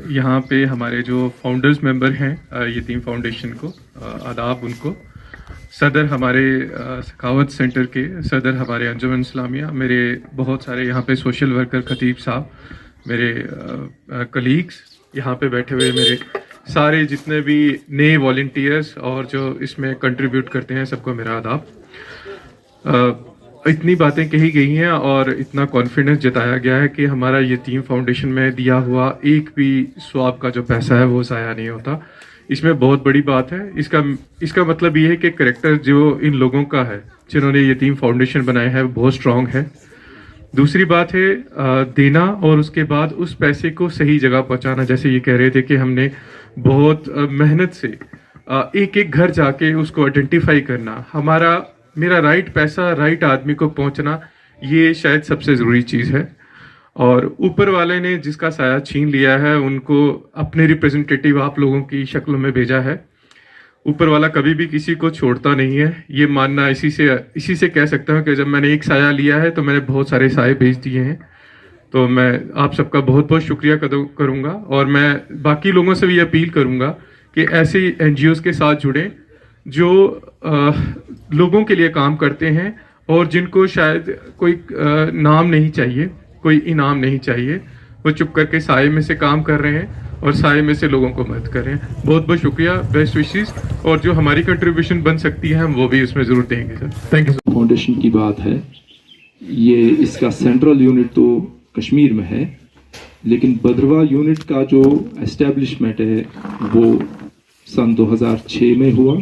यहाँ पे हमारे जो फाउंडर्स मेंबर हैं यतीम फाउंडेशन को आदाब उनको, सदर हमारे सखावत सेंटर के सदर हमारे अंजुमन इस्लामिया, मेरे बहुत सारे यहाँ पे सोशल वर्कर खतीब साहब, मेरे कलीग्स यहाँ पे बैठे हुए, मेरे सारे जितने भी नए वॉलंटियर्स और जो इसमें कंट्रीब्यूट करते हैं, सबको मेरा आदाब। इतनी बातें कही गई हैं और इतना कॉन्फिडेंस जताया गया है कि हमारा यतीम फाउंडेशन में दिया हुआ एक भी स्वाब का जो पैसा है वो ज़ाया नहीं होता। इसमें बहुत बड़ी बात है। इसका मतलब ये है कि करैक्टर जो इन लोगों का है जिन्होंने यतीम फाउंडेशन बनाया है वो बहुत स्ट्रांग है। दूसरी बात है देना और उसके बाद उस पैसे को सही जगह पहुंचाना। जैसे ये कह रहे थे कि हमने बहुत मेहनत से एक एक घर जाके उसको आइडेंटिफाई करना, मेरा राइट पैसा राइट आदमी को पहुंचना, ये शायद सबसे ज़रूरी चीज़ है। और ऊपर वाले ने जिसका साया छीन लिया है उनको अपने रिप्रेजेंटेटिव आप लोगों की शक्लों में भेजा है। ऊपर वाला कभी भी किसी को छोड़ता नहीं है, ये मानना इसी से कह सकता हूँ कि जब मैंने एक साया लिया है तो मैंने बहुत सारे साए भेज दिए हैं। तो मैं आप सबका बहुत बहुत शुक्रिया करूँगा और मैं बाकी लोगों से भी अपील करूँगा कि ऐसे NGOs के साथ जुड़ें जो लोगों के लिए काम करते हैं और जिनको शायद कोई नाम नहीं चाहिए, कोई इनाम नहीं चाहिए, वो चुप करके साए में से काम कर रहे हैं और साए में से लोगों को मदद कर रहे हैं। बहुत बहुत शुक्रिया, बेस्ट विशेस, और जो हमारी कंट्रीब्यूशन बन सकती है हम वो भी उसमें ज़रूर देंगे सर। Thank you. फाउंडेशन की बात है, ये इसका सेंट्रल यूनिट तो कश्मीर में है, लेकिन बदरवा यूनिट का जो एस्टेब्लिशमेंट है वो सन 2006 में हुआ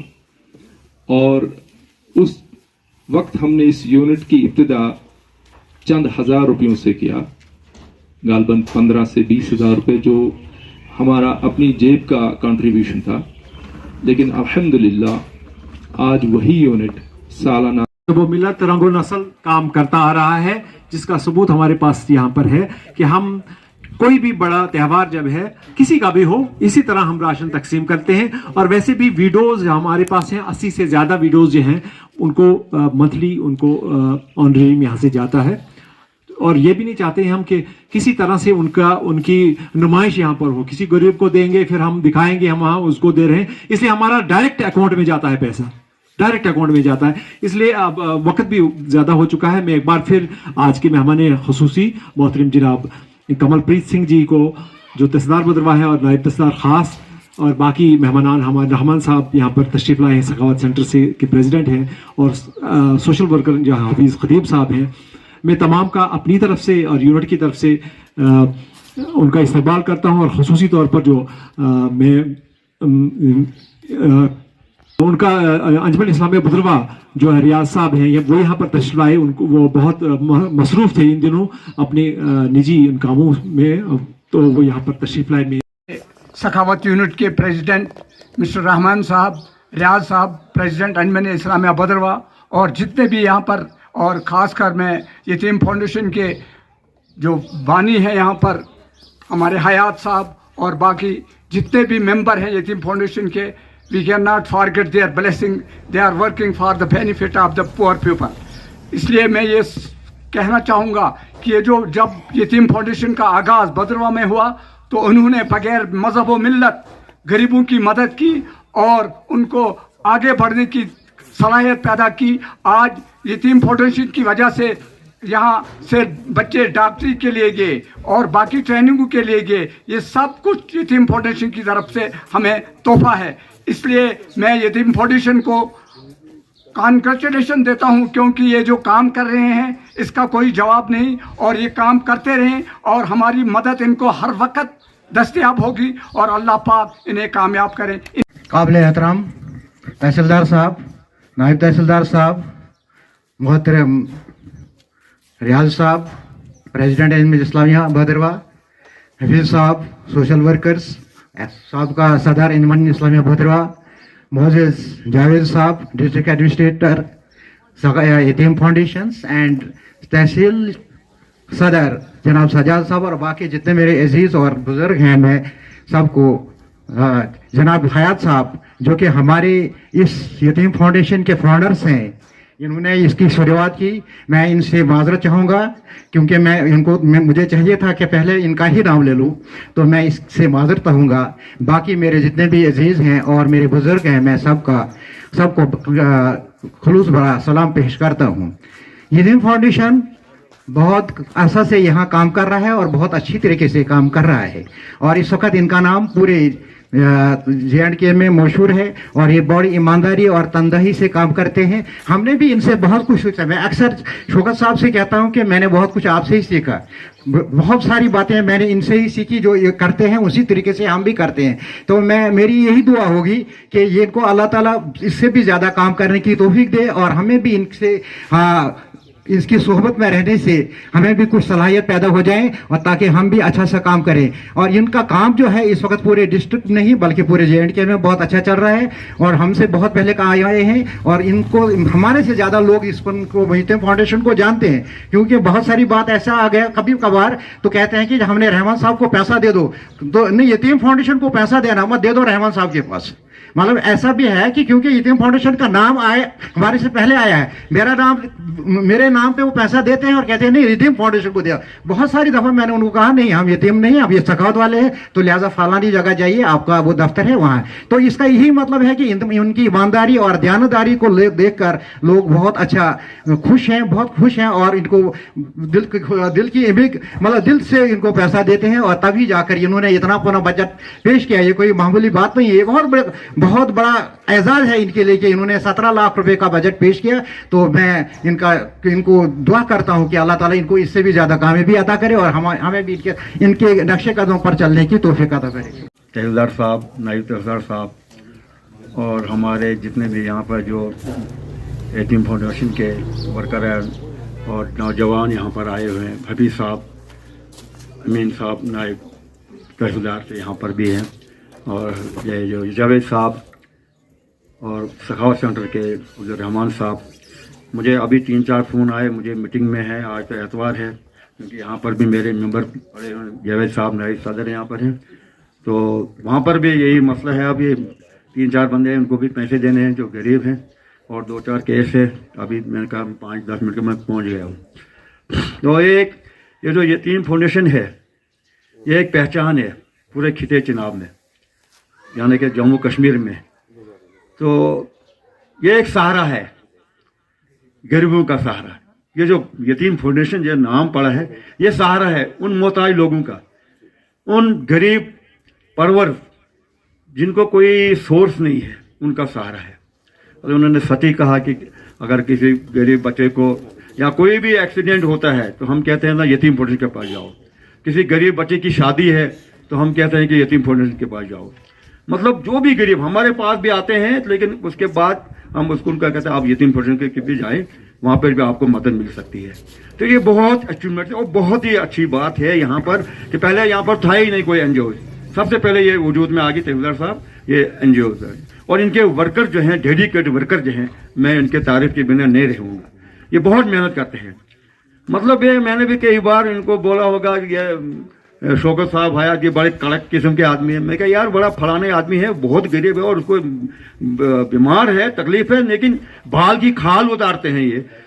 और उस वक्त हमने इस यूनिट की इब्तिदा चंद हज़ार रुपयों से किया, गालबन 15 से 20 हज़ार रुपये जो हमारा अपनी जेब का कंट्रीब्यूशन था। लेकिन अल्हम्दुलिल्लाह आज वही यूनिट सालाना वो मिलत रंगो नस्ल काम करता आ रहा है, जिसका सबूत हमारे पास यहाँ पर है कि हम कोई भी बड़ा त्यौहार जब है, किसी का भी हो, इसी तरह हम राशन तकसीम करते हैं। और वैसे भी विडोज हमारे पास हैं, 80 से ज़्यादा विडोज जो हैं उनको मंथली उनको ऑनरेरियम यहाँ से जाता है। और ये भी नहीं चाहते हैं हम कि किसी तरह से उनकी नुमाइश यहाँ पर हो, किसी गरीब को देंगे फिर हम दिखाएंगे हम वहाँ उसको दे रहे हैं। इसलिए हमारा डायरेक्ट अकाउंट में जाता है, पैसा डायरेक्ट अकाउंट में जाता है। इसलिए अब वक्त भी ज़्यादा हो चुका है। मैं एक बार फिर आज के मेहमान खुसूसी मोहतरम जनाब कमलप्रीत सिंह जी को, जो तहसीलदार बदरवा है और नायब तहसीलदार खास, और बाकी मेहमान हमारे रहमान साहब यहाँ पर तशरीफ़ लाए हैं, सखावत सेंटर से के प्रेसिडेंट हैं, और सोशल वर्कर जो हाफिज़ खतीब साहब हैं, मैं तमाम का अपनी तरफ से और यूनिट की तरफ से उनका इस्तेमाल करता हूँ। और ख़ुसूसी तौर पर जो मैं उनका अंजुमन इस्लामिया बदरवा जो है रियाज साहब हैं, वो यहाँ पर तशरीफ लाए, उनको वो बहुत मसरूफ़ थे इन दिनों अपने निजी कामों में, तो वो यहाँ पर तशरीफ लाए। सखावत यूनिट के प्रेसिडेंट मिस्टर रहमान साहब, रियाज साहब, प्रेसिडेंट अंजुमन इस्लामिया बदरवा, और जितने भी यहाँ पर, और ख़ासकर मैं यतीम फाउंडेशन के जो बानी हैं यहाँ पर हमारे हयात साहब और बाकी जितने भी मेंबर हैं यतीम फाउंडेशन के, we cannot forget their blessing. They are working for the benefit of the poor people. इसलिए मैं ये कहना चाहूँगा कि ये जब यतीम फाउंडेशन का आगाज़ बदरवा में हुआ तो उन्होंने बगैर मज़हब व मिल्लत गरीबों की मदद की और उनको आगे बढ़ने की सलाहियत पैदा की। आज यतीम फाउंडेशन की वजह से यहाँ से बच्चे डॉक्टरी के लिए गए और बाकी ट्रेनिंगों के लिए गए। ये सब कुछ यतीम फाउंडेशन की तरफ से हमें तोहफा है। इसलिए मैं यतीम फाउंडेशन को कॉन्ग्रेचुलेशन देता हूं, क्योंकि ये जो काम कर रहे हैं इसका कोई जवाब नहीं, और ये काम करते रहें और हमारी मदद इनको हर वक्त दस्तयाब होगी और अल्लाह पाक इन्हें कामयाब करें। काबिल एहतराम तहसीलदार साहब, नायब तहसीलदार साहब, मोहतरम रियाज साहब, प्रेसिडेंट अंजुमन इस्लामिया बदरवा, हफीज़ साहब, सोशल वर्कर्स, साहब का सदर अंजुमन इस्लामिया बदरवा, मोजेस जावेद साहब, डिस्ट्रिक्ट एडमिनिस्ट्रेटर यतीम फाउंडेशंस, एंड तहसील सदर जनाब सजाद साहब, और बाकी जितने मेरे अजीज़ और बुज़ुर्ग हैं, मैं सबको, जनाब हयात साहब जो कि हमारे इस यतीम फाउंडेशन के फाउंडर्स हैं, इन्होंने इसकी शुरुआत की। मैं इनसे माजरत चाहूँगा क्योंकि मुझे चाहिए था कि पहले इनका ही नाम ले लूँ, तो मैं इससे माजरत चाहूँगा। बाकी मेरे जितने भी अजीज़ हैं और मेरे बुज़ुर्ग हैं, मैं सबको खुलूस भरा सलाम पेश करता हूँ। यतीम फाउंडेशन बहुत अरसा से यहाँ काम कर रहा है और बहुत अच्छी तरीके से काम कर रहा है, और इस वक्त इनका नाम पूरे JNK में मशहूर है, और ये बड़ी ईमानदारी और तनदही से काम करते हैं। हमने भी इनसे बहुत कुछ सीखा। मैं अक्सर शौकत साहब से कहता हूँ कि मैंने बहुत कुछ आपसे ही सीखा, बहुत सारी बातें मैंने इनसे ही सीखी। जो ये करते हैं उसी तरीके से हम भी करते हैं। तो मेरी यही दुआ होगी कि ये इनको अल्लाह ताला इससे भी ज़्यादा काम करने की तौफीक दे, और हमें भी इनसे इसकी सोहबत में रहने से हमें भी कुछ सलाहियत पैदा हो जाए, और ताकि हम भी अच्छा सा काम करें। और इनका काम जो है इस वक्त पूरे डिस्ट्रिक्ट नहीं बल्कि पूरे JNK में बहुत अच्छा चल रहा है, और हमसे बहुत पहले आए हैं, और इनको हमारे से ज़्यादा लोग इसको यतीम फाउंडेशन को जानते हैं, क्योंकि बहुत सारी बात ऐसा आ गया कभी कभार तो कहते हैं कि हमने रहमान साहब को पैसा दे दो, तो नहीं, यतीम फाउंडेशन को पैसा देना मत, दे दो रहमान साहब के पास। मतलब ऐसा भी है कि क्योंकि यतीम फाउंडेशन का नाम हमारे से पहले आया है, मेरे नाम पे वो पैसा देते हैं और कहते हैं नहीं यतीम फाउंडेशन को दिया। बहुत सारी दफा मैंने उनको कहा नहीं, हम यतीम नहीं, हम ये सखावत वाले हैं, तो लिहाजा फलानी जगह जाइए, आपका वो दफ्तर है वहाँ। तो इसका यही मतलब है कि उनकी ईमानदारी और दयानतदारी को देखकर लोग बहुत अच्छा खुश हैं, बहुत खुश हैं, और इनको दिल की मतलब दिल से इनको पैसा देते हैं, और तभी जाकर इन्होंने इतना अपना बजट पेश किया। ये कोई मामूली बात नहीं है, बहुत बड़ा एजाज है इनके लिए कि इन्होंने 17 लाख रुपए का बजट पेश किया। तो मैं इनको दुआ करता हूं कि अल्लाह ताला इनको इससे भी ज्यादा कामयाबी अता करे, और हमें भी इनके नक्शे कदमों पर चलने की तौफीक अता करे। तहसीलदार साहब, नायब तहसीलदार साहब, और हमारे जितने भी यहाँ पर जो यतीम फाउंडेशन के वर्कर हैं और नौजवान यहाँ पर आए हुए हैं, हफीज़ साहब, अमीन साहब नायब तहसीलदार से यहाँ पर भी हैं, और ये जो जावेद साहब और सखावत सेंटर के जो रहमान साहब। मुझे अभी 3-4 फ़ोन आए, मुझे मीटिंग में है, आज तो एतवार है, क्योंकि यहाँ पर भी मेरे मेंबर पड़े हैं, जावेद साहब नायब सदर यहाँ पर हैं, तो वहाँ पर भी यही मसला है। अब ये 3-4 बंदे हैं, उनको भी पैसे देने हैं जो गरीब हैं, और 2-4 केस है। अभी मैंने कहा 5-10 मिनट में मैं पहुँच गया हूँ। तो ये जो यतीम फाउंडेशन है, ये एक पहचान है पूरे खिते चिनाब में, यानी कि जम्मू कश्मीर में। तो ये एक सहारा है, गरीबों का सहारा। ये जो यतीम फाउंडेशन जो नाम पड़ा है, ये सहारा है उन मोहताज लोगों का, उन गरीब परवर जिनको कोई सोर्स नहीं है, उनका सहारा है। और उन्होंने सती कहा कि अगर किसी गरीब बच्चे को या कोई भी एक्सीडेंट होता है तो हम कहते हैं ना यतीम फाउंडेशन के पास जाओ। किसी गरीब बच्चे की शादी है तो हम कहते हैं कि यतीम फाउंडेशन के पास जाओ। मतलब जो भी गरीब हमारे पास भी आते हैं, लेकिन उसके बाद हम उसको उनका कहते हैं आप यतीम फाउंडेशन के भी जाएं, वहाँ पर भी आपको मदद मिल सकती है। तो ये बहुत अचीवमेंट है और बहुत ही अच्छी बात है यहाँ पर कि पहले यहाँ पर था ही नहीं कोई NGO। सबसे पहले ये वजूद में आ गई तहसीलदार साहब, ये NGO और इनके वर्कर जो हैं, डेडिकेटेड वर्कर जो हैं, मैं इनके तारीफ के बिना नहीं रहूँगा। ये बहुत मेहनत करते हैं। मतलब ये मैंने भी कई बार इनको बोला होगा कि ये शौकत साहब आया कि बड़े कड़क किस्म के आदमी है। मैं कहा यार बड़ा फलाने आदमी है, बहुत गरीब है और उसको बीमार है, तकलीफ है, लेकिन बाल की खाल उतारते हैं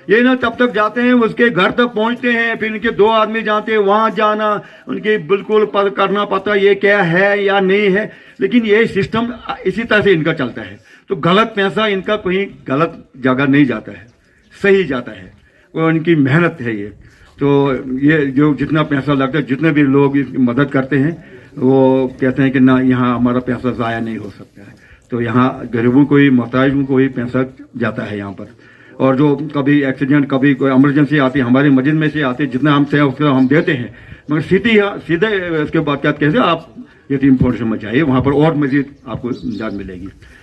ये ना तब तक जाते हैं, उसके घर तक पहुंचते हैं, फिर इनके 2 आदमी जाते हैं, वहां जाना उनकी बिल्कुल करना पता ये क्या है या नहीं है। लेकिन ये सिस्टम इसी तरह से इनका चलता है। तो गलत पैसा इनका कहीं गलत जगह नहीं जाता है, सही जाता है, वो इनकी मेहनत है ये। तो ये जो जितना पैसा लगता है, जितने भी लोग इसकी मदद करते हैं, वो कहते हैं कि ना यहाँ हमारा पैसा ज़ाया नहीं हो सकता है। तो यहाँ गरीबों को ही, मोहताजों को ही पैसा जाता है यहाँ पर। और जो कभी एक्सीडेंट, कभी कोई इमरजेंसी आती है, हमारी मस्जिद में से आती है, जितना हमसे उसका हम देते हैं, मगर सीधे उसके बाद क्या कहते हैं, आप यतीम फाउंडेशन में जाइए, वहाँ पर और मजीद आपको इमदाद मिलेगी।